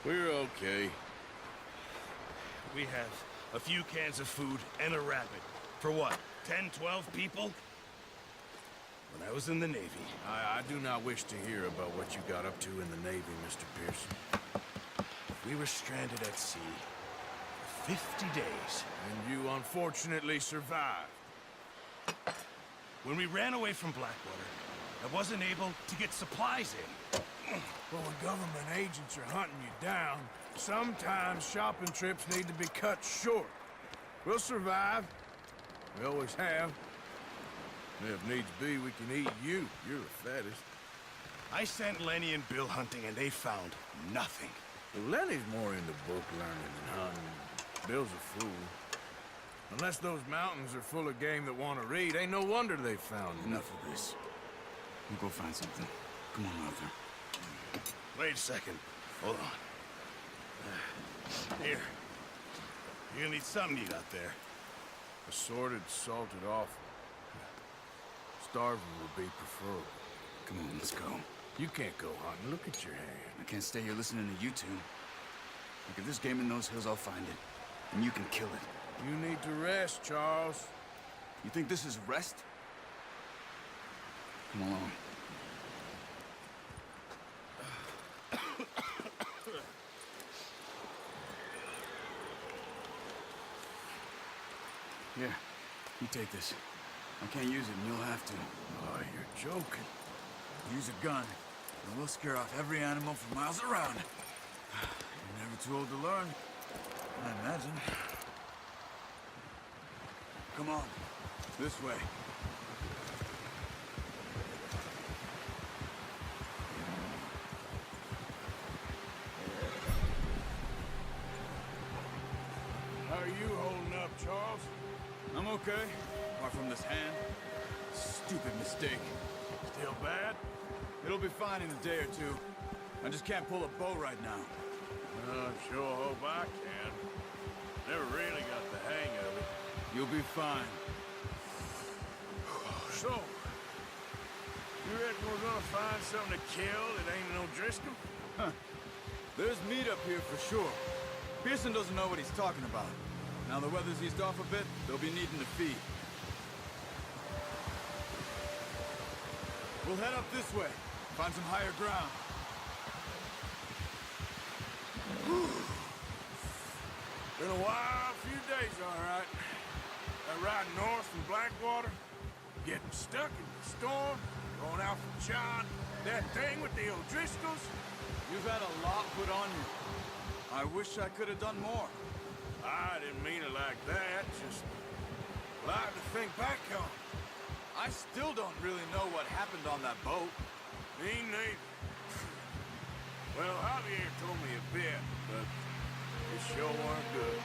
We're okay. We have a few cans of food and a rabbit. For what, 10, 12 people? When I was in the Navy. I do not wish to hear about what you got up to in the Navy, Mr. Pearson. We were stranded at sea for 50 days. And you unfortunately survived. When we ran away from Blackwater, I wasn't able to get supplies in. Well, when government agents are hunting you down, sometimes shopping trips need to be cut short. We'll survive. We always have. And if needs be, we can eat you. You're the fattest. I sent Lenny and Bill hunting, and they found nothing. Well, Lenny's more into book learning than hunting. Bill's a fool. Unless those mountains are full of game that want to read, ain't no wonder they found Enough of this. We'll go find something. Come on, Arthur. Wait a second. Hold on. Here. You're gonna need something to eat out there. Assorted, salted offal. Starving would be preferable. Come on, let's go. You can't go hunting. Look at your hand. I can't stay here listening to you two. Look, if there's game in those hills, I'll find it. And you can kill it. You need to rest, Charles. You think this is rest? Come along. Here, you take this. I can't use it, and you'll have to. Oh, you're joking. Use a gun, and we'll scare off every animal for miles around. You're never too old to learn, I imagine. Come on, this way. How are you holding up, Charles? I'm okay, apart from this hand. Stupid mistake. Still bad? It'll be fine in a day or two. I just can't pull a bow right now. Sure hope I can. Never really got the hang of it. You'll be fine. So, you reckon we're gonna find something to kill that ain't no Driscoll? Huh. There's meat up here for sure. Pearson doesn't know what he's talking about. Now the weather's eased off a bit, they'll be needing to feed. We'll head up this way. Find some higher ground. Been a wild few days, all right. That ride north from Blackwater, getting stuck in the storm, going out from John, that thing with the O'Driscolls. You've had a lot put on you. I wish I could have done more. I didn't mean it like that, just a lot to think back on. I still don't really know what happened on that boat. Me neither. Well, Javier told me a bit, but it sure weren't good.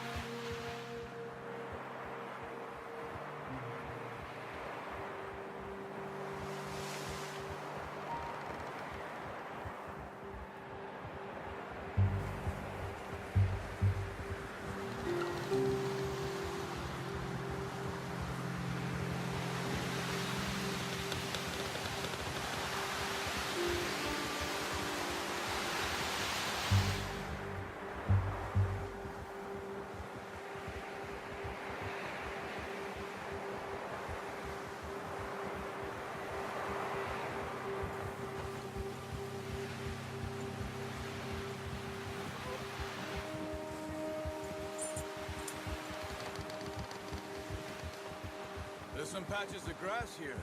There's some patches of grass here.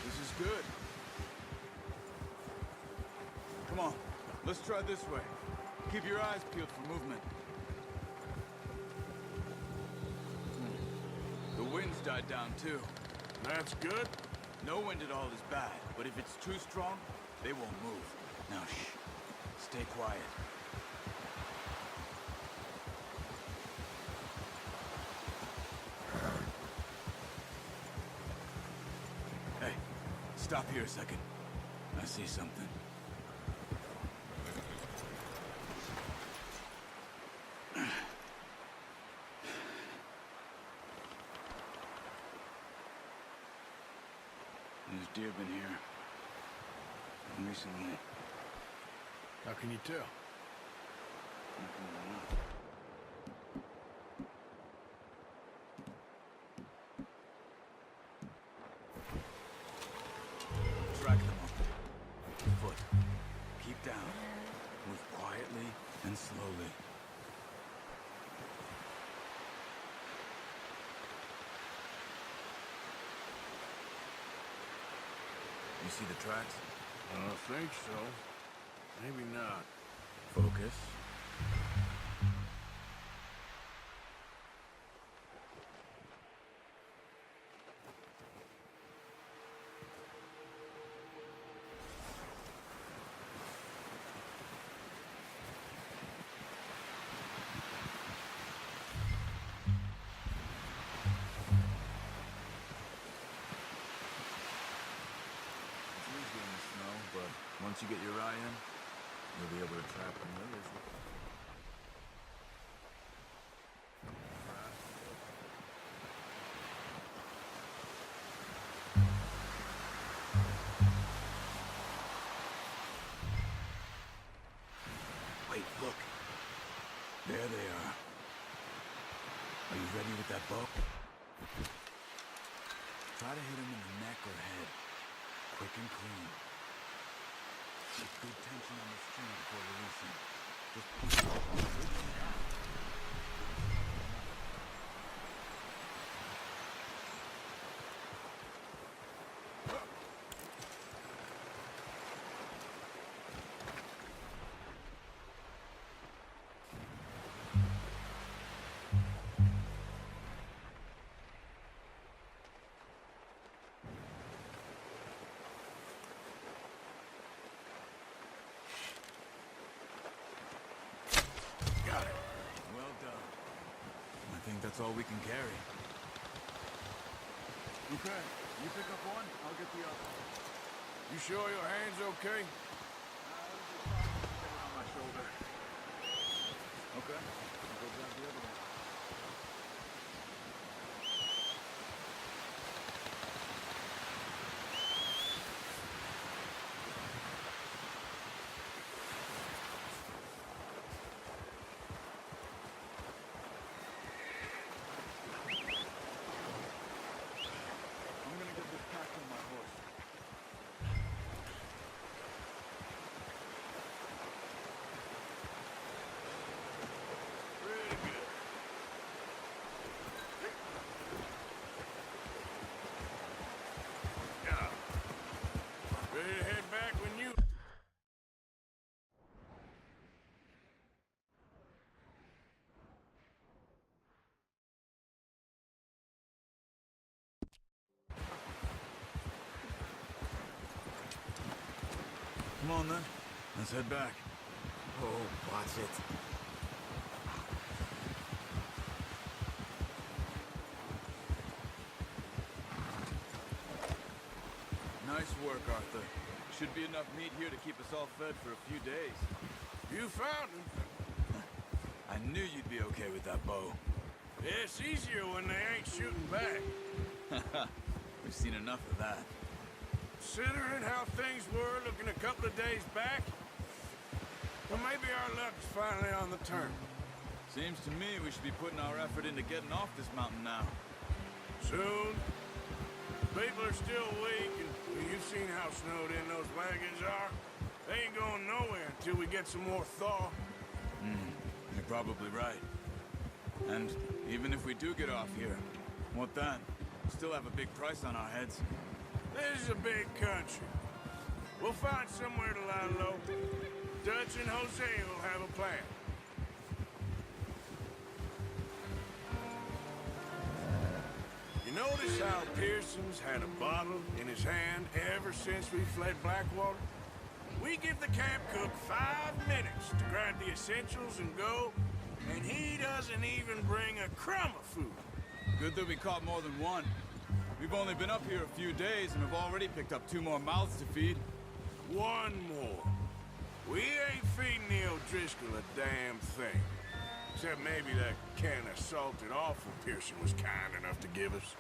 This is good. Come on, let's try this way. Keep your eyes peeled for movement. The wind's died down too. That's good. No wind at all is bad, but if it's too strong, they won't move. Now shh, stay quiet. Hey, stop here a second. I see something. There's deer been here. Recently. How can you tell? Track them up. Foot. Keep down. Move quietly and slowly. You see the tracks? I don't think so. Maybe not. Focus. Once you get your eye in, you'll be able to trap them really easily. Wait, look. There they are. Are you ready with that bow? Try to hit him in the neck or head. Quick and clean. Keep good tension on the string before releasing. Just push it. I think that's all we can carry. Okay, you pick up one, I'll get the other. You sure your hand's okay? On my shoulder. Okay, I'll go grab the other one. Ready to head back when you... Come on then, let's head back. Oh, watch it. Nice work, Arthur. Should be enough meat here to keep us all fed for a few days. You found him. I knew you'd be okay with that bow. Yeah, it's easier when they ain't shooting back. We've seen enough of that. Considering how things were looking a couple of days back, well, maybe our luck's finally on the turn. Seems to me we should be putting our effort into getting off this mountain now. Soon. People are still weak, and well, you've seen how snowed in those wagons are. They ain't going nowhere until we get some more thaw. You're probably right. And even if we do get off here, what then? We still have a big price on our heads. This is a big country. We'll find somewhere to lie low. Dutch and Jose will have a plan. You notice how Pearson's had a bottle in his hand ever since we fled Blackwater? We give the camp cook 5 minutes to grab the essentials and go, and he doesn't even bring a crumb of food. Good that we caught more than one. We've only been up here a few days and have already picked up 2 more mouths to feed. One more. We ain't feeding the O'Driscoll a damn thing. Except maybe that can of salted offal Pearson was kind enough to give us.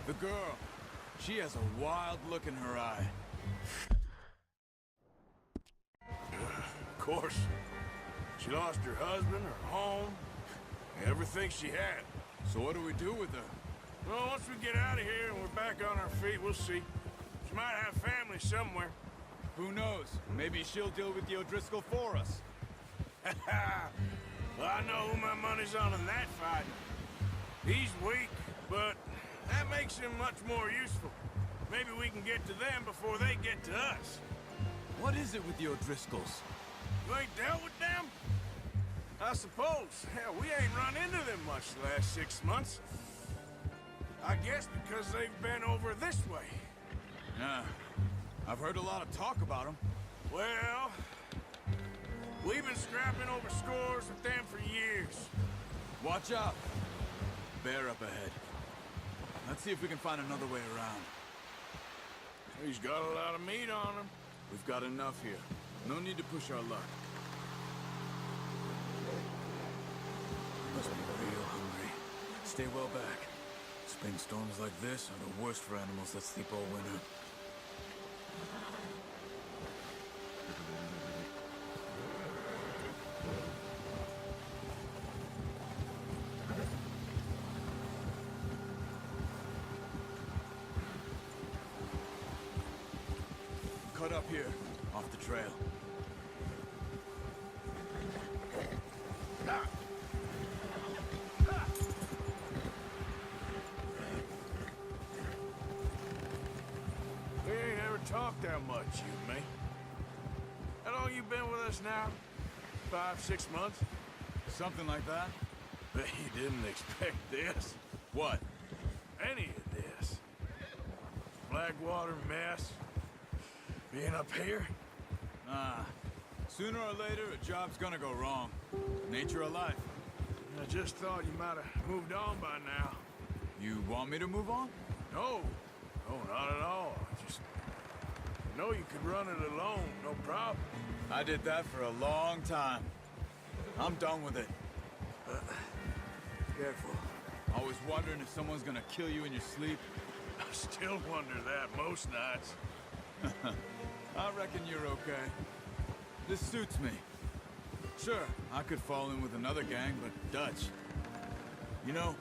The girl, she has a wild look in her eye. Of course. She lost her husband, her home, everything she had. So what do we do with her? Well, once we get out of here and we're back on our feet, we'll see. She might have family somewhere. Who knows? Maybe she'll deal with the O'Driscoll for us. Well, I know who my money's on in that fight. He's weak, but that makes him much more useful. Maybe we can get to them before they get to us. What is it with the O'Driscolls? You ain't dealt with them? I suppose. Hell, we ain't run into them much the last 6 months. I guess because they've been over this way. Yeah, I've heard a lot of talk about them. Well, we've been scrapping over scores with them for years. Watch out. Bear up ahead. Let's see if we can find another way around. He's got a lot of meat on him. We've got enough here. No need to push our luck. Must be real hungry. Stay well back. Spring storms like this are the worst for animals that sleep all winter. Cut up here, off the trail. We ain't ever talked that much, you and me. How long you been with us now? 5, 6 months? Something like that? Bet you didn't expect this. What? Any of this. Blackwater mess. Being up here? Ah. Sooner or later, a job's gonna go wrong. Nature of life. I just thought you might have moved on by now. You want me to move on? No. No, not at all. Just know you could run it alone, no problem. I did that for a long time. I'm done with it. Careful. Always wondering if someone's gonna kill you in your sleep. I still wonder that most nights. I reckon you're okay. This suits me. Sure, I could fall in with another gang, but Dutch... You know,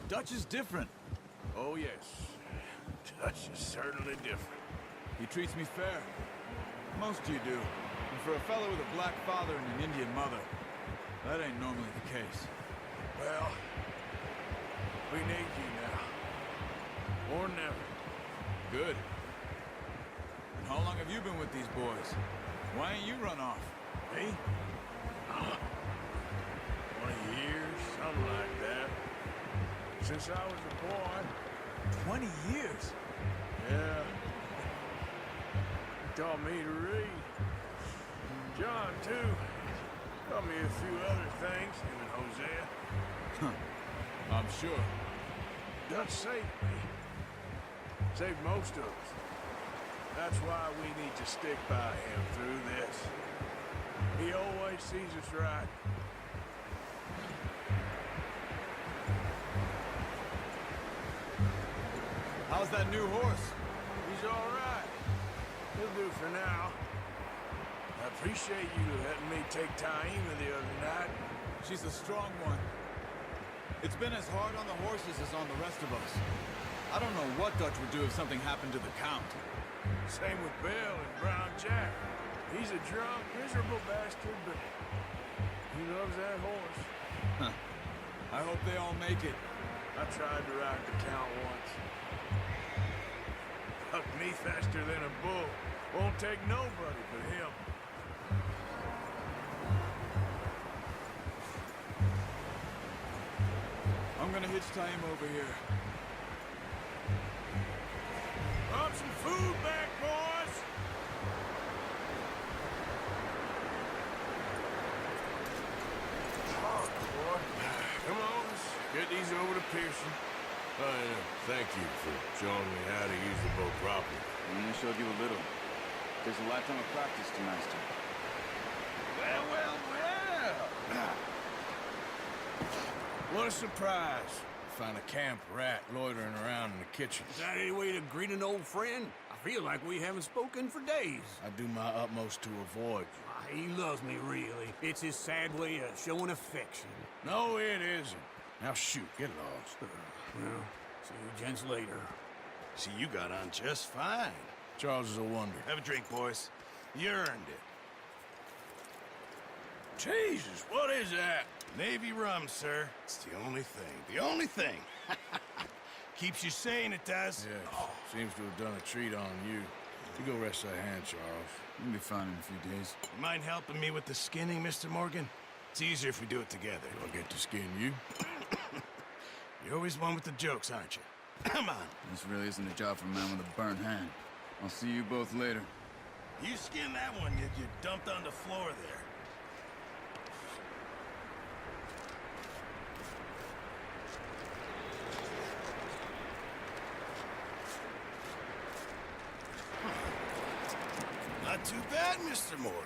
Dutch is different. Oh, yes. Dutch is certainly different. He treats me fair. Most of you do. And for a fellow with a black father and an Indian mother, that ain't normally the case. Well, we need you now. Or never. Good. And how long have you been with these boys? Why ain't you run off? Me? 20 years, something like that. Since I was a boy. 20 years? Yeah. He taught me to read. John, too. Taught me a few other things, him and Hosea. I'm sure. Dutch saved me. Saved most of us. That's why we need to stick by him through this. He always sees us right. How's that new horse? He's all right. He'll do for now. I appreciate you letting me take Taima the other night. She's a strong one. It's been as hard on the horses as on the rest of us. I don't know what Dutch would do if something happened to the Count. Same with Bill and Brown Jack. He's a drunk, miserable bastard, but he loves that horse. Huh. I hope they all make it. I tried to ride the Count once. Hucked me faster than a bull. Won't take nobody but him. I'm gonna hitch Taima over here. Brought some food back, boys! Oh, boy. Come on, let's get these over to Pearson. Thank you for showing me how to use the boat properly. I showed you a little. There's a lifetime of practice to master. Well. What a surprise. Find a camp rat loitering around in the kitchen. Is that any way to greet an old friend? I feel like we haven't spoken for days. I do my utmost to avoid you. He loves me, really. It's his sad way of showing affection. No, it isn't. Now shoot, get lost. Well, see you gents later. See, you got on just fine. Charles is a wonder. Have a drink, boys. You earned it. Jesus, what is that? Navy rum, sir. It's the only thing. The only thing. Keeps you sane, it does. Yes, seems to have done a treat on you. You go rest that hand, Charles. You'll be fine in a few days. You mind helping me with the skinning, Mr. Morgan? It's easier if we do it together. I'll get to skin you. You're always one with the jokes, aren't you? Come on. This really isn't a job for a man with a burnt hand. I'll see you both later. You skin that one you dumped on the floor there. Not too bad, Mr. Morgan.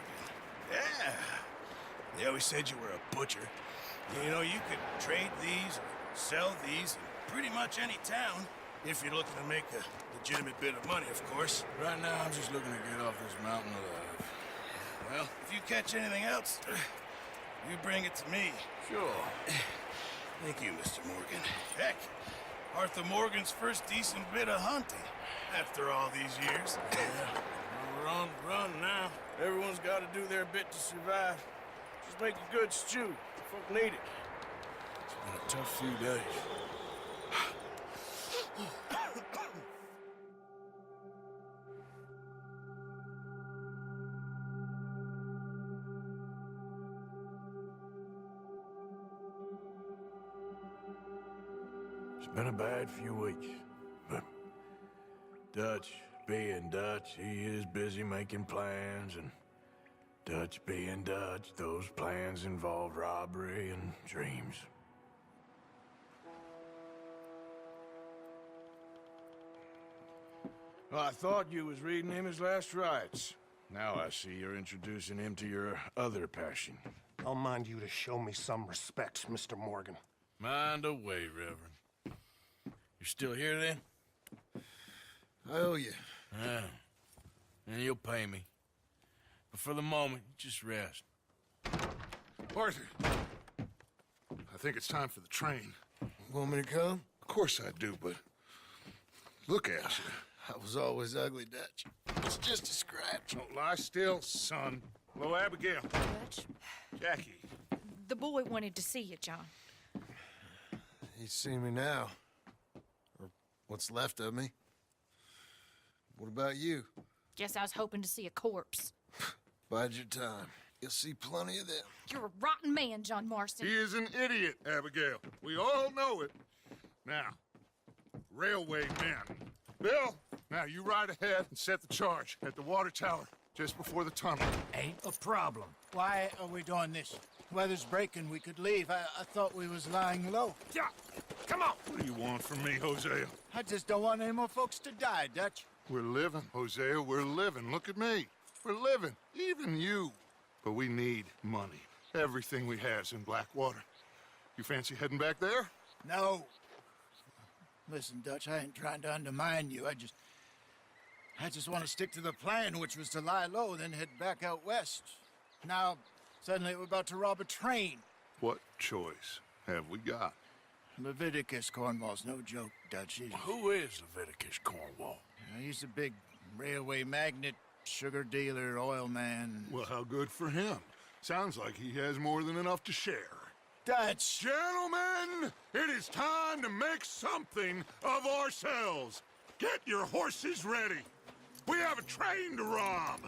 Yeah. They always said you were a butcher. You know, you could trade these or sell these in pretty much any town, if you're looking to make a legitimate bit of money, of course. Right now, I'm just looking to get off this mountain alive. Well, if you catch anything else, you bring it to me. Sure. Thank you, Mr. Morgan. Heck, Arthur Morgan's first decent bit of hunting after all these years. Yeah, we're on the run now. Everyone's got to do their bit to survive. Just make a good stew. Folk need it. It's been a tough few days. It's been a bad few weeks, but Dutch being Dutch, he is busy making plans, and Dutch being Dutch, those plans involve robbery and dreams. Well, I thought you was reading him his last rites. Now I see you're introducing him to your other passion. I'll mind you to show me some respect, Mr. Morgan. Mind away, Reverend. You're still here, then? I owe you. Yeah. And you'll pay me. But for the moment, just rest. Arthur, I think it's time for the train. Want me to come? Of course I do, but look at you. I was always ugly, Dutch. It's just a scratch. Don't lie still, son. Hello, Abigail. Dutch, Jackie. the boy wanted to see you, John. He's seen me now. Or what's left of me. What about you? Guess I was hoping to see a corpse. Bide your time. You'll see plenty of them. You're a rotten man, John Marston. He is an idiot, Abigail. We all know it. Now, railway men. Bill, now you ride ahead and set the charge at the water tower just before the tunnel. Ain't a problem. Why are we doing this? Weather's breaking. We could leave. I thought we was lying low. Yeah, come on. What do you want from me, Hosea? I just don't want any more folks to die, Dutch. We're living, Hosea. We're living. Look at me. We're living. Even you. But we need money. Everything we has in Blackwater. You fancy heading back there? No. Listen, Dutch, I ain't trying to undermine you. I just want to stick to the plan, which was to lie low, then head back out west. Now, suddenly we're about to rob a train. What choice have we got? Leviticus Cornwall's no joke, Dutch. Who is Leviticus Cornwall? He's a big railway magnate, sugar dealer, oil man. Well, how good for him. Sounds like he has more than enough to share. Dutch! Gentlemen, it is time to make something of ourselves. Get your horses ready. We have a train to rob.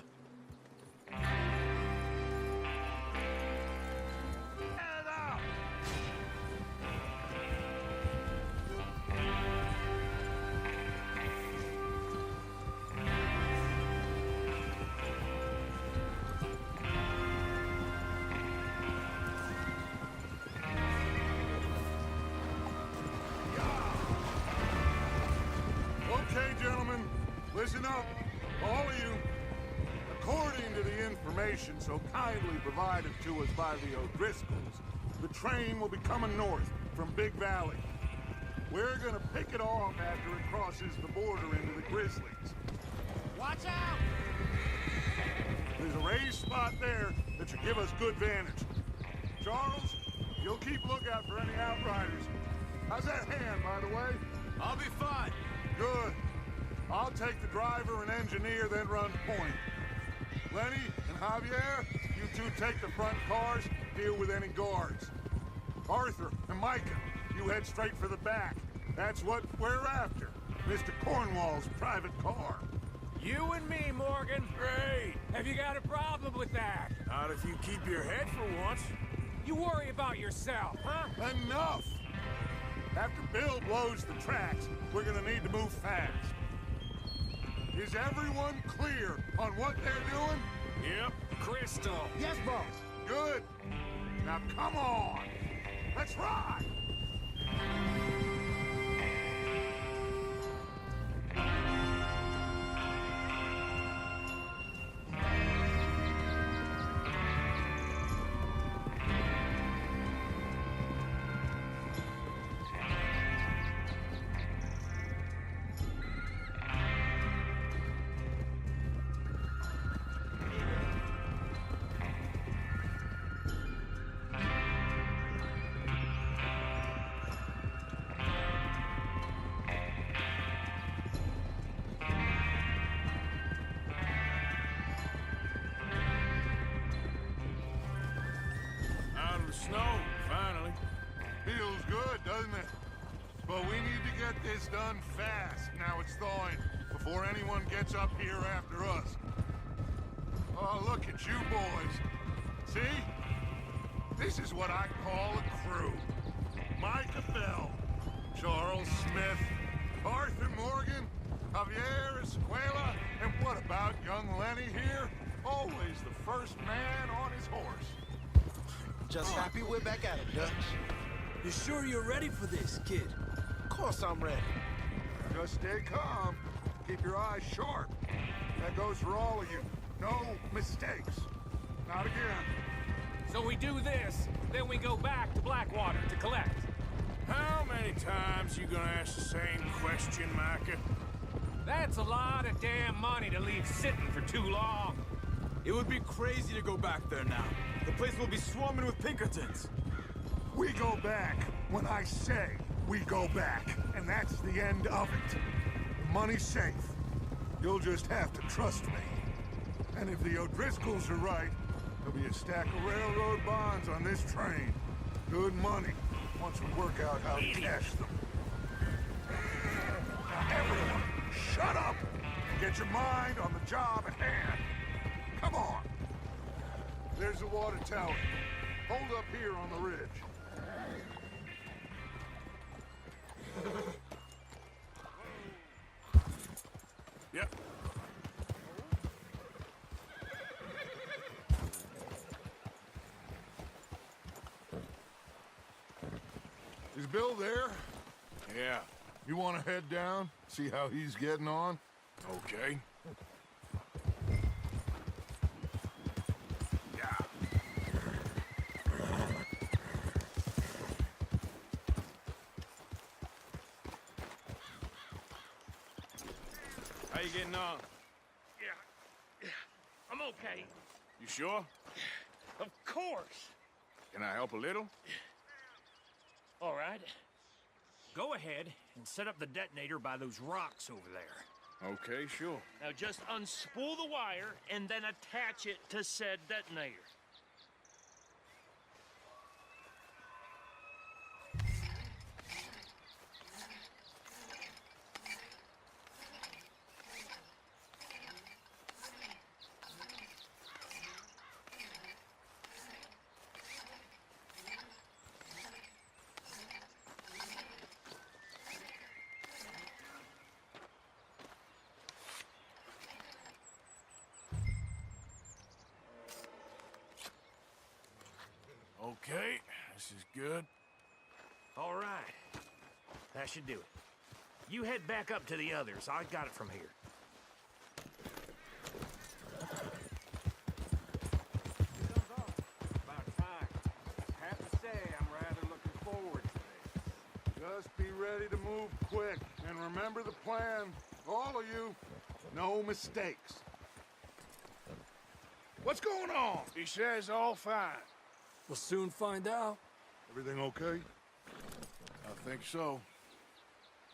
Okay, gentlemen, listen up, all of you. According to the information so kindly provided to us by the O'Driscolls, the train will be coming north from Big Valley. We're gonna pick it off after it crosses the border into the Grizzlies. Watch out! There's a raised spot there that should give us good vantage. Charles, you'll keep lookout for any outriders. How's that hand, by the way? I'll be fine. Good. I'll take the driver and engineer, then run point. Lenny and Javier, you two take the front cars, deal with any guards. Arthur and Micah, you head straight for the back. That's what we're after. Mr. Cornwall's private car. You and me, Morgan. Great. Have you got a problem with that? Not if you keep your head for once. You worry about yourself, huh? Enough! After Bill blows the tracks, we're gonna need to move fast. Is everyone clear on what they're doing? Yep. Crystal. Yes, boss. Good. Now come on. Let's ride. Snow, finally. Feels good, doesn't it? But we need to get this done fast. Now it's thawing, before anyone gets up here after us. Oh, look at you boys. See? This is what I call a crew. Micah Bell, Charles Smith, Arthur Morgan, Javier Escuela, and what about young Lenny here? Always the first man on his horse. Just happy we're back at it, Dutch. You sure you're ready for this, kid? Of course I'm ready. Just stay calm. Keep your eyes sharp. That goes for all of you. No mistakes. Not again. So we do this, then we go back to Blackwater to collect. How many times you gonna ask the same question, Micah? That's a lot of damn money to leave sitting for too long. It would be crazy to go back there now. The place will be swarming with Pinkertons. We go back when I say we go back, and that's the end of it. The money's safe. You'll just have to trust me. And if the O'Driscolls are right, there'll be a stack of railroad bonds on this train. Good money, once we work out how to cash them. Now everyone, shut up and get your mind on the job at hand. Come on. There's the water tower. Hold up here on the ridge. Yep. Is Bill there? Yeah. You want to head down? See how he's getting on? Okay. How you getting on? Yeah, I'm okay. You sure? Of course. Can I help a little? All right. Go ahead and set up the detonator by those rocks over there. Okay, sure. Now just unspool the wire and then attach it to said detonator. Okay, this is good. All right. That should do it. You head back up to the others. I got it from here. About time. I have to say, I'm rather looking forward to this. Just be ready to move quick. And remember the plan. All of you. No mistakes. What's going on? He says all fine. We'll soon find out. Everything okay? I think so.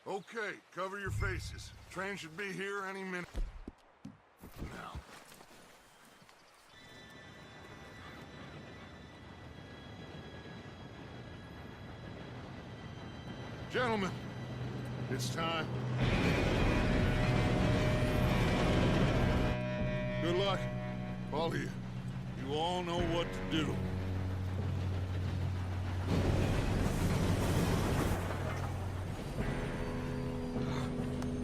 Okay, cover your faces. Train should be here any minute. Now. Gentlemen, it's time. Good luck, all of you. You all know what to do.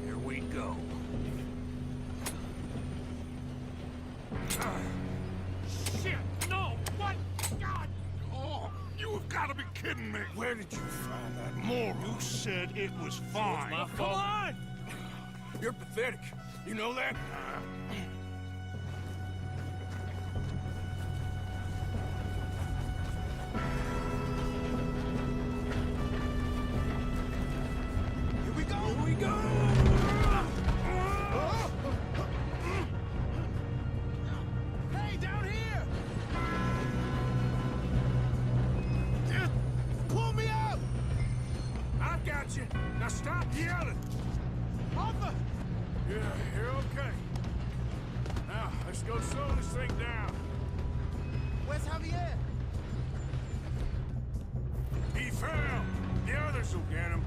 Here we go. Shit! No! What? God! Oh, you have got to be kidding me. Where did you find that moron? You said it was fine. My Come fault. on! You're pathetic. You know that? Here we go! Here we go! Hey, down here! Just Pull me out! I've got you. Now stop yelling. Arthur! Yeah, you're okay. Now, let's go slow this thing down. Where's Javier? He fell. The others will get him.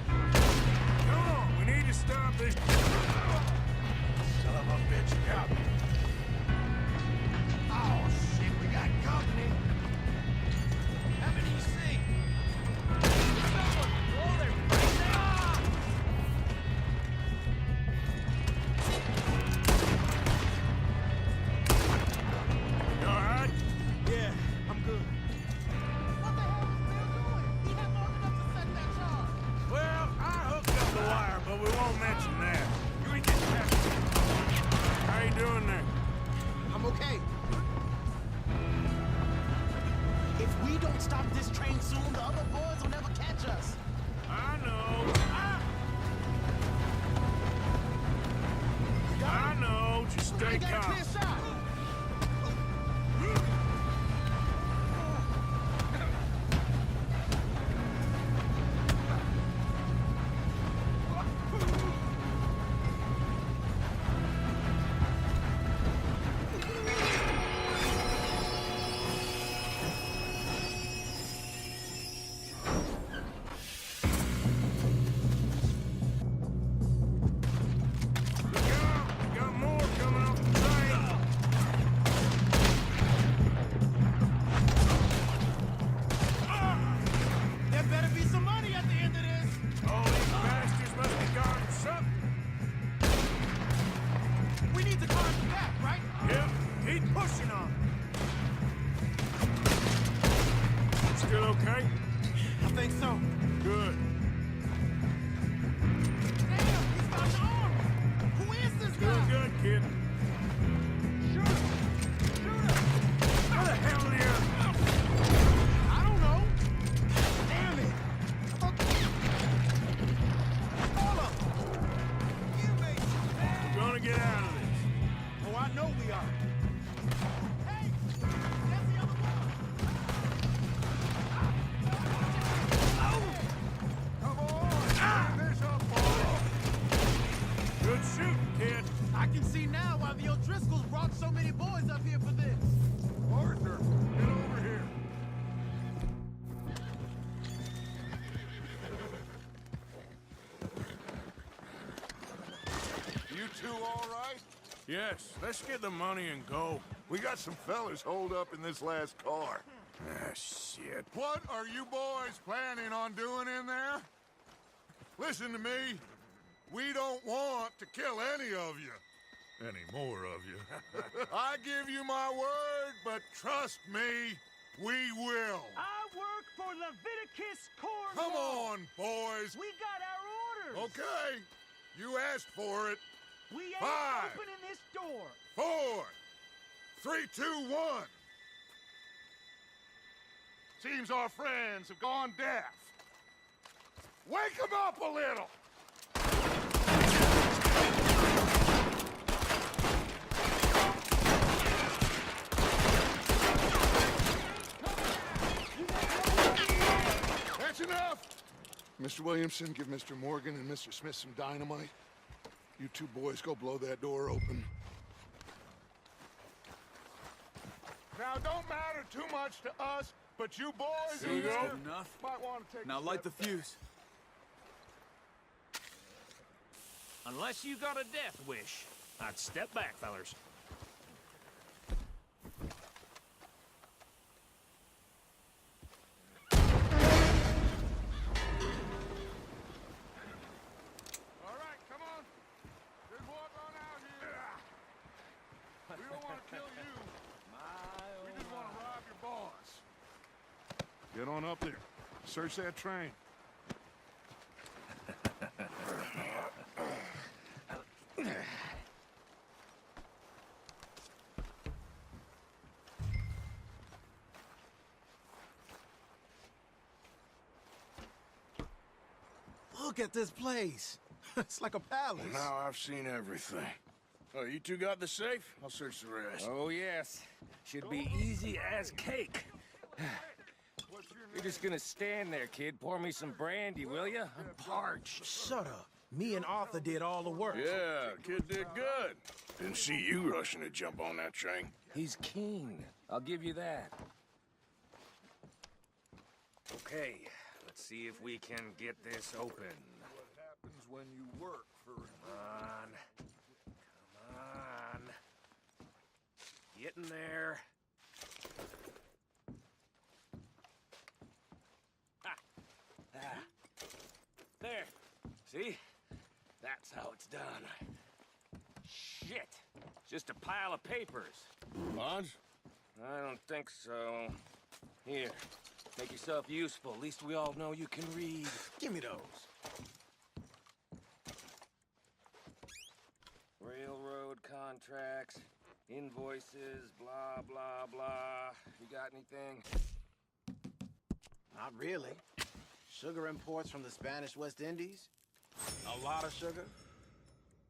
Come on, we need to stop this. Son of a bitch, yeah. Oh, shit, we got company. How many you see? Oh, they're right there! You all right? Yeah, I'm good. What the hell is Bill doing? He had long enough to set that charge. Well, I hooked up the wire, but we won't mention that. You ain't getting past me. How you doing there? I'm okay. If we don't stop this train soon, the other boys will never catch us. I know. I know. Just stay We got a calm. clear shot. We got more coming off the train. There better be some money at the end of this. All these bastards must be guarding something. We need to climb the back, right? Yep, keep pushing on. Still okay? I think so. Good. Damn, he's got the arm. Who is this Doing guy? good, kid. Shoot him. Shoot him. How the hell are you? I don't know. Damn it. Hold up. You made We're gonna get out of this. Oh, I know we are. Hey, that's the other one. Come on, finish up, boys. Good shooting, kid. I can see now why the O'Driscolls brought so many boys up here for this. Arthur, get over here. You two all right? Yes, let's get the money and go. We got some fellas holed up in this last car. Ah, shit. What are you boys planning on doing in there? Listen to me. We don't want to kill any of you. Any more of you. I give you my word, but trust me, we will. I work for Leviticus Corps. Come on, boys. We got our orders. Okay. You asked for it. We ain't 5, opening this door. 4, 3, 2, 1. Seems our friends have gone deaf. Wake him up a little! That's enough! Mr. Williamson, give Mr. Morgan and Mr. Smith some dynamite. You two boys go blow that door open. Now, don't matter too much to us, but you boys Here you go. here Enough. might want to take Now a light the step back. fuse. Unless you got a death wish, I'd step back, fellers. All right, come on. Just walk on out here. We don't want to kill you. We just want to rob your boss. Get on up there. Search that train. Look at this place. It's like a palace. Now I've seen everything. Oh, you two got the safe? I'll search the rest. Oh, yes. Should be easy as cake. You're just gonna stand there, kid. Pour me some brandy, will ya? I'm parched. Shut up. Me and Arthur did all the work. Yeah, kid did good. Didn't see you rushing to jump on that train. He's keen. I'll give you that. Okay, let's see if we can get this open. What happens when you work for Come on. Come on. Get in there. There. See? That's how it's done. Shit. Just a pile of papers. Bonds? I don't think so. Here. Make yourself useful. At least we all know you can read. Give me those. Railroad contracts, invoices, blah, blah, blah. You got anything? Not really. Sugar imports from the Spanish West Indies. A lot of sugar.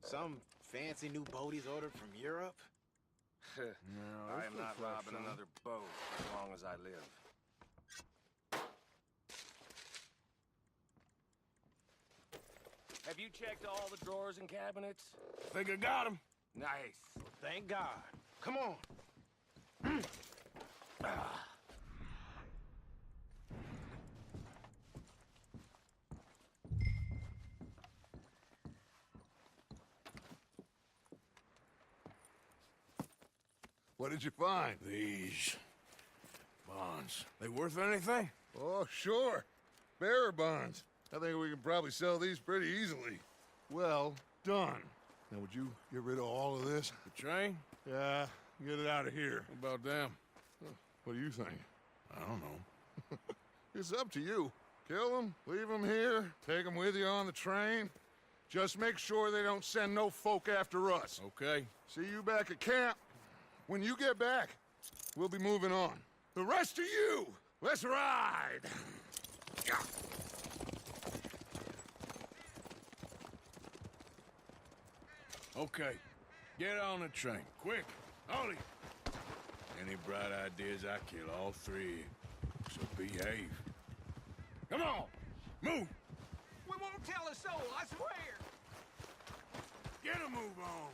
Some fancy new boat he's ordered from Europe. I am not robbing another boat as long as I live. Have you checked all the drawers and cabinets? Think I got him. Nice. Thank God. Come on. What did you find? These bonds. They worth anything? Oh, sure. Bearer bonds. I think we can probably sell these pretty easily. Well done. Now, would you get rid of all of this? The train? Yeah, get it out of here. What about them? What do you think? I don't know. It's up to you. Kill them, leave them here, take them with you on the train. Just make sure they don't send no folk after us. Okay. See you back at camp. When you get back, we'll be moving on. The rest of you, let's ride! Okay. Get on the train. Quick. Ollie. Any bright ideas, I kill all three. So behave. Come on. Move. We won't tell a soul, I swear. Get a move on.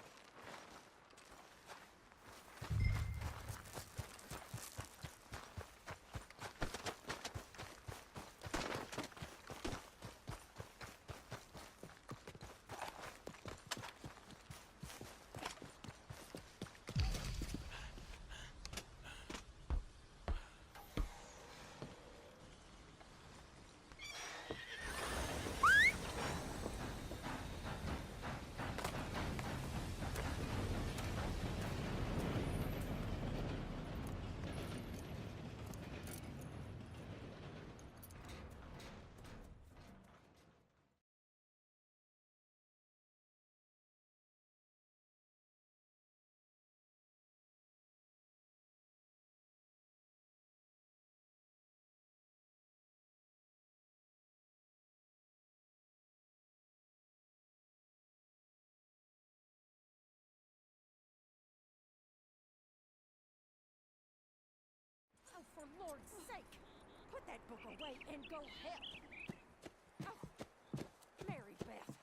that book away and go help. Oh, Mary Beth.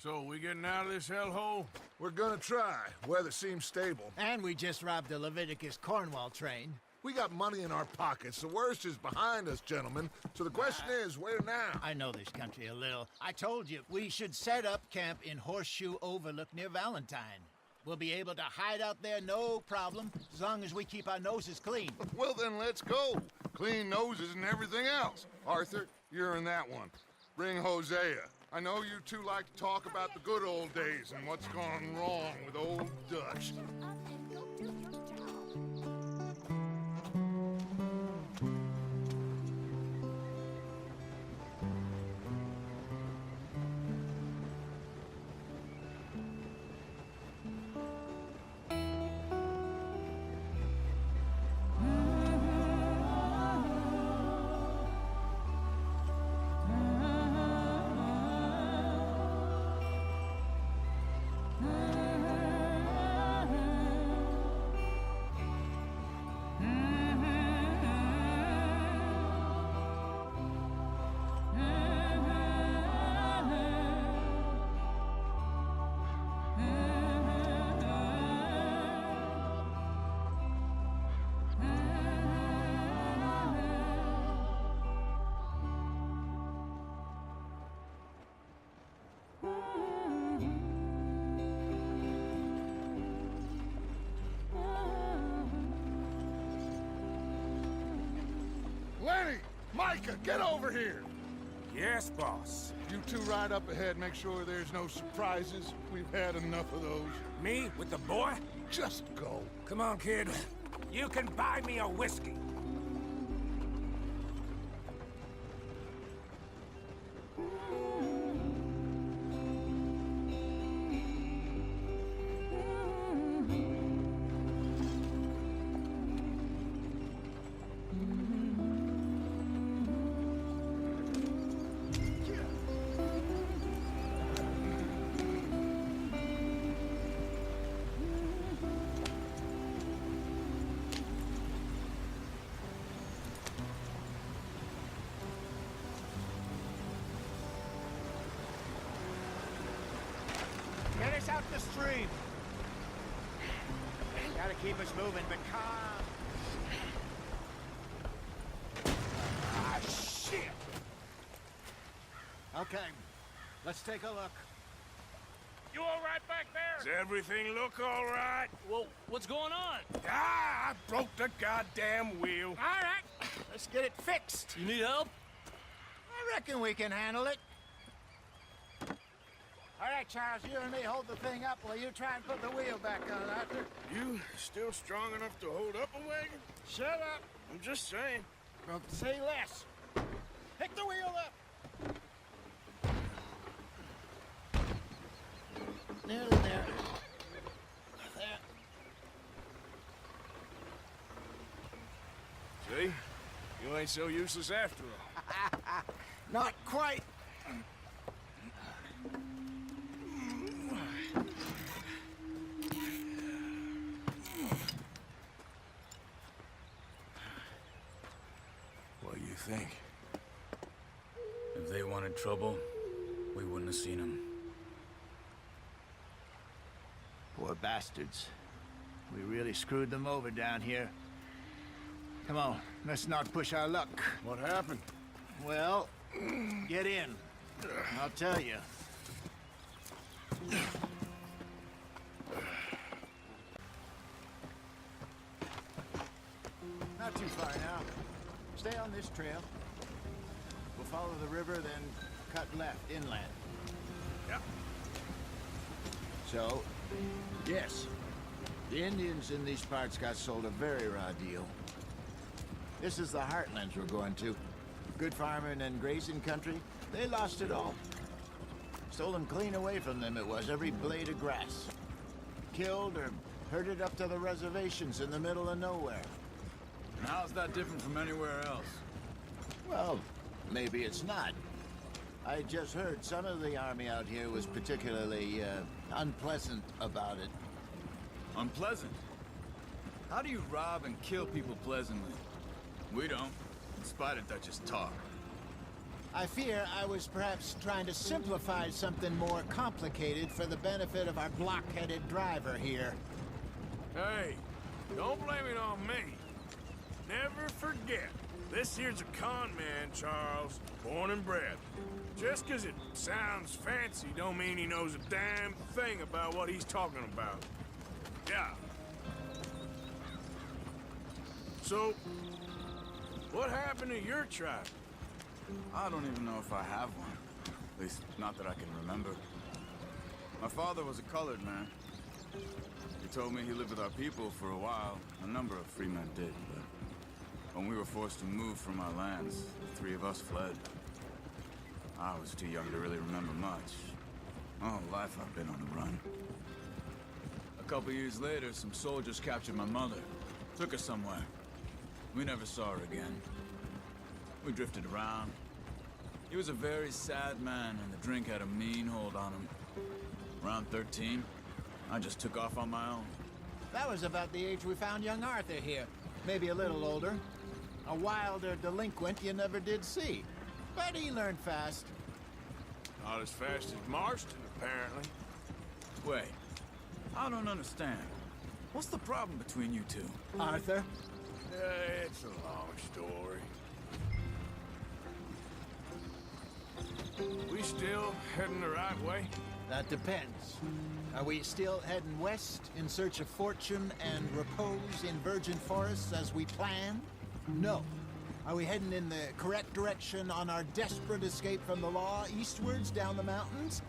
So, we getting out of this hellhole? We're gonna try. Weather seems stable. And we just robbed the Leviticus Cornwall train. We got money in our pockets. The worst is behind us, gentlemen. So the question is, where now? I know this country a little. I told you, we should set up camp in Horseshoe Overlook near Valentine. We'll be able to hide out there, no problem, as long as we keep our noses clean. Well, then let's go. Clean noses and everything else. Arthur, you're in that one. Bring Hosea. I know you two like to talk about the good old days and what's gone wrong with old Dutch. Up and go do your job. Lenny! Micah, get over here! Yes, boss. You two ride up ahead, make sure there's no surprises. We've had enough of those. Me with the boy? Just go. Come on, kid. You can buy me a whiskey. Get us out the stream. Gotta keep us moving, but calm. Ah, shit! Okay, let's take a look. You all right back Does there? everything look all right? Well, what's going on? Ah, I broke the goddamn wheel. All right, let's get it fixed. You need help? I reckon we can handle it. All right, Charles, you and me hold the thing up while you try and put the wheel back on, Arthur. You still strong enough to hold up a wagon? Shut up. I'm just saying. Well, say less. Pick the wheel up. Nearly there. There. See? You ain't so useless after all. Not quite. What do you think? If they wanted trouble, we wouldn't have seen them. Poor bastards. We really screwed them over down here. Come on, let's not push our luck. What happened? Well, get in. I'll tell you. Not too far now. Stay on this trail. We'll follow the river, then cut left inland. Yep. So, yes, the Indians in these parts got sold a very raw deal. This is the heartlands we're going to. Good farming and grazing country, they lost it all. Stolen clean away from them it was, every blade of grass. Killed or herded up to the reservations in the middle of nowhere. And how's that different from anywhere else? Well, maybe it's not. I just heard some of the army out here was particularly, unpleasant about it. Unpleasant? How do you rob and kill people pleasantly? We don't, in spite of Dutch's talk. I fear I was perhaps trying to simplify something more complicated for the benefit of our block-headed driver here. Hey, don't blame it on me. Never forget, this here's a con man, Charles, born and bred. Just 'cause it sounds fancy don't mean he knows a damn thing about what he's talking about. Yeah. So, what happened to your tribe? I don't even know if I have one. At least, not that I can remember. My father was a colored man. He told me he lived with our people for a while. A number of free men did, but when we were forced to move from our lands, the three of us fled. I was too young to really remember much. My whole life I've been on the run. A couple years later, some soldiers captured my mother. Took her somewhere. We never saw her again. We drifted around. He was a very sad man, and the drink had a mean hold on him. Around 13, I just took off on my own. That was about the age we found young Arthur here. Maybe a little older. A wilder delinquent you never did see. But he learned fast. Not as fast as Marston, apparently. Wait, I don't understand. What's the problem between you two? Arthur? It's a long story. We still heading the right way? That depends. Are we still heading west in search of fortune and repose in virgin forests as we planned? No. Are we heading in the correct direction on our desperate escape from the law eastwards down the mountains?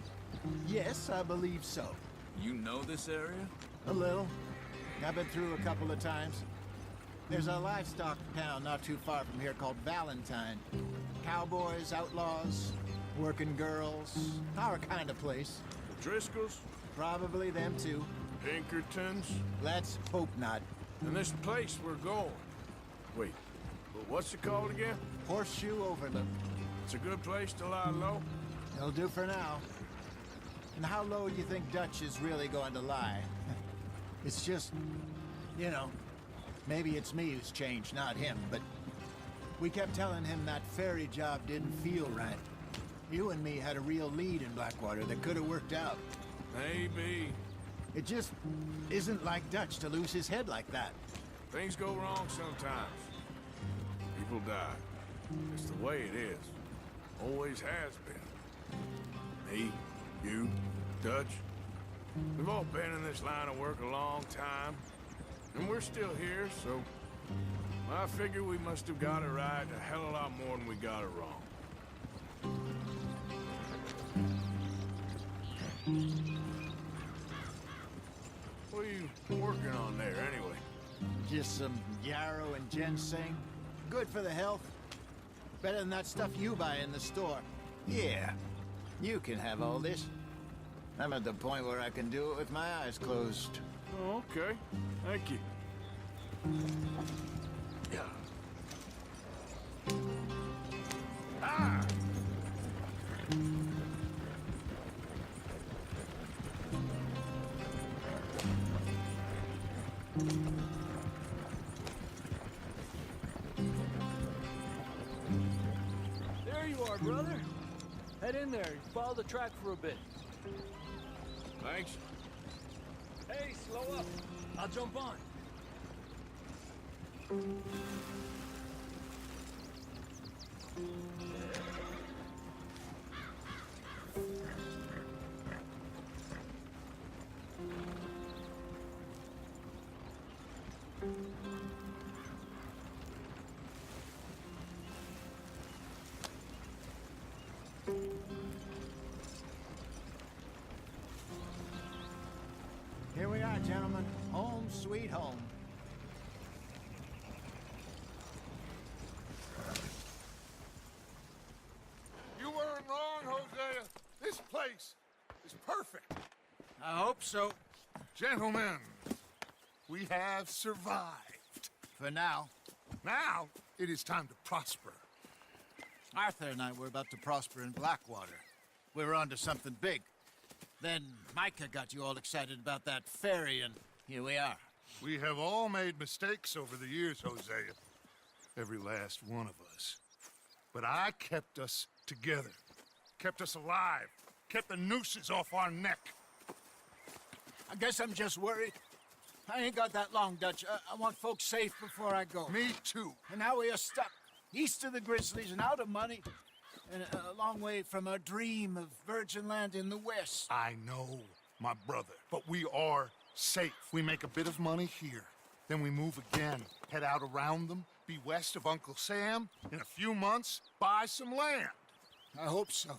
Yes, I believe so. You know this area? A little. I've been through a couple of times. There's a livestock town not too far from here called Valentine. Cowboys, outlaws, working girls, our kind of place. The Driscolls? Probably them too. Pinkertons? Let's hope not. And this place we're going. Wait, but what's it called again? Horseshoe Overlook. It's a good place to lie low? It'll do for now. And how low do you think Dutch is really going to lie? It's just, you know, maybe it's me who's changed, not him, but we kept telling him that ferry job didn't feel right. You and me had a real lead in Blackwater that could have worked out. Maybe. It just isn't like Dutch to lose his head like that. Things go wrong sometimes. People die. It's the way it is. Always has been. Me, you, Dutch. We've all been in this line of work a long time. And we're still here, so I figure we must have got it right a hell of a lot more than we got it wrong. What are you working on there, anyway? Just some yarrow and ginseng. Good for the health. Better than that stuff you buy in the store. Yeah, you can have all this. I'm at the point where I can do it with my eyes closed. Oh, okay. Thank you. Yeah. Ah! There you are, brother. Head in there. Follow the track for a bit. Thanks. Hey, slow up. I'll jump on. Here we are, gentlemen. Home sweet home. You weren't wrong, Hosea. This place is perfect. I hope so. Gentlemen, we have survived. For now. Now, it is time to prosper. Arthur and I were about to prosper in Blackwater. We were onto something big. Then Micah got you all excited about that ferry, and here we are. We have all made mistakes over the years, Hosea. Every last one of us. But I kept us together. Kept us alive. Kept the nooses off our neck. I guess I'm just worried. I ain't got that long, Dutch. I want folks safe before I go. Me too. And now we are stuck east of the Grizzlies and out of money and a long way from our dream of virgin land in the west. I know, my brother, but we are safe. We make a bit of money here. Then we move again, head out around them, be west of Uncle Sam. In a few months, buy some land. I hope so.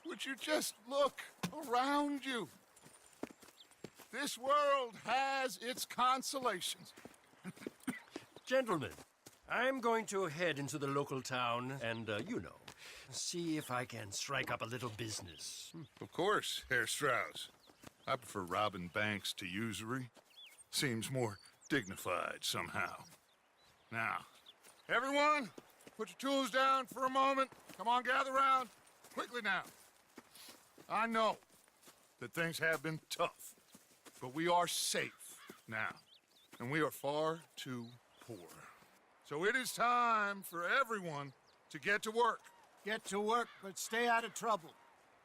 Would you just look around you? This world has its consolations. Gentlemen, I'm going to head into the local town and, see if I can strike up a little business. Of course, Herr Strauss. I prefer robbing banks to usury. Seems more dignified somehow. Now, everyone, put your tools down for a moment. Come on, gather round. Quickly now. I know that things have been tough, but we are safe now, and we are far too poor. So it is time for everyone to get to work. Get to work, but stay out of trouble.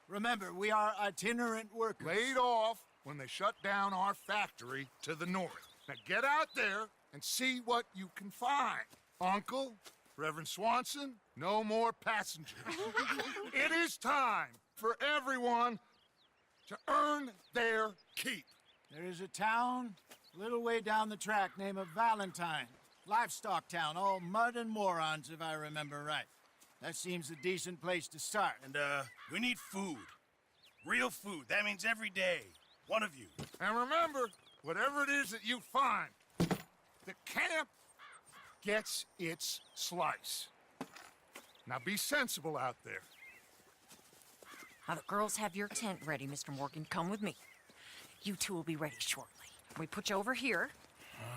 Remember, we are itinerant workers. Laid off when they shut down our factory to the north. Now get out there and see what you can find. Uncle, Reverend Swanson, no more passengers. It is time for everyone to earn their keep. There is a town a little way down the track named Valentine. Livestock town, all mud and morons, if I remember right. That seems a decent place to start. And, we need food. Real food. That means every day. One of you. And remember, whatever it is that you find, the camp gets its slice. Now be sensible out there. Now, the girls have your tent ready, Mr. Morgan. Come with me. You two will be ready shortly. We put you over here.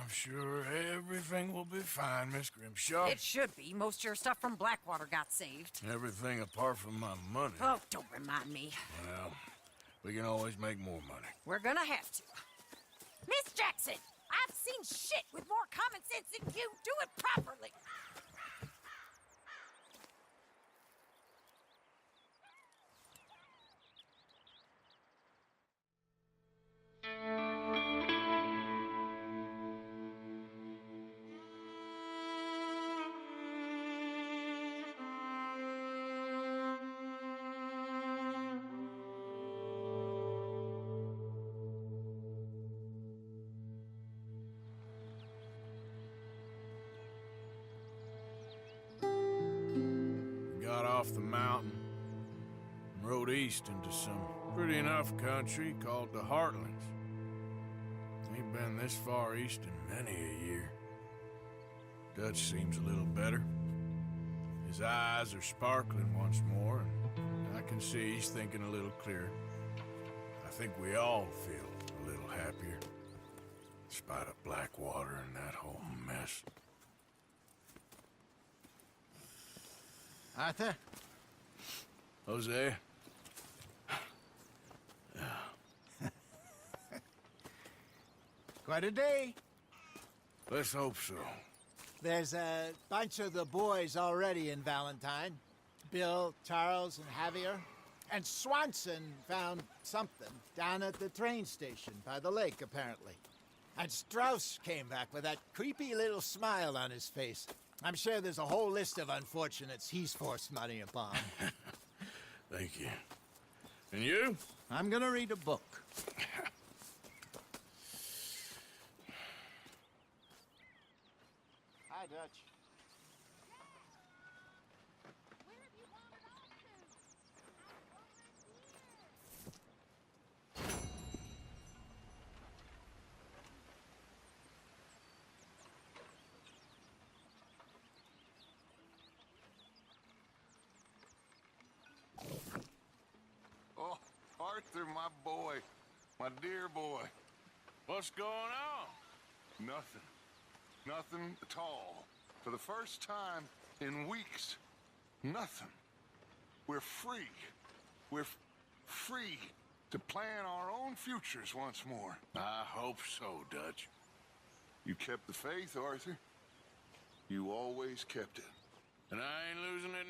I'm sure everything will be fine, Miss Grimshaw. It should be. Most of your stuff from Blackwater got saved. Everything apart from my money. Oh, don't remind me. Well, we can always make more money. We're gonna have to. Miss Jackson, I've seen shit with more common sense than you. Do it properly. Got off the mountain and rode east into some pretty enough country called the Heartlands. Ain't been this far east in many a year. Dutch seems a little better. His eyes are sparkling once more, and I can see he's thinking a little clearer. I think we all feel a little happier, in spite of Blackwater and that whole mess. Arthur? Jose? Quite a day. Let's hope so. There's a bunch of the boys already in Valentine. Bill, Charles, and Javier. And Swanson found something down at the train station by the lake, apparently. And Strauss came back with that creepy little smile on his face. I'm sure there's a whole list of unfortunates he's forced money upon. Thank you. And you? I'm gonna read a book. Hi, Dutch. Oh, Arthur, my boy. My dear boy. What's going on? Nothing. Nothing at all. For the first time in weeks, nothing. We're free. We're free To plan our own futures once more. I hope so, Dutch. You kept the faith, Arthur. You always kept it. And I ain't losing it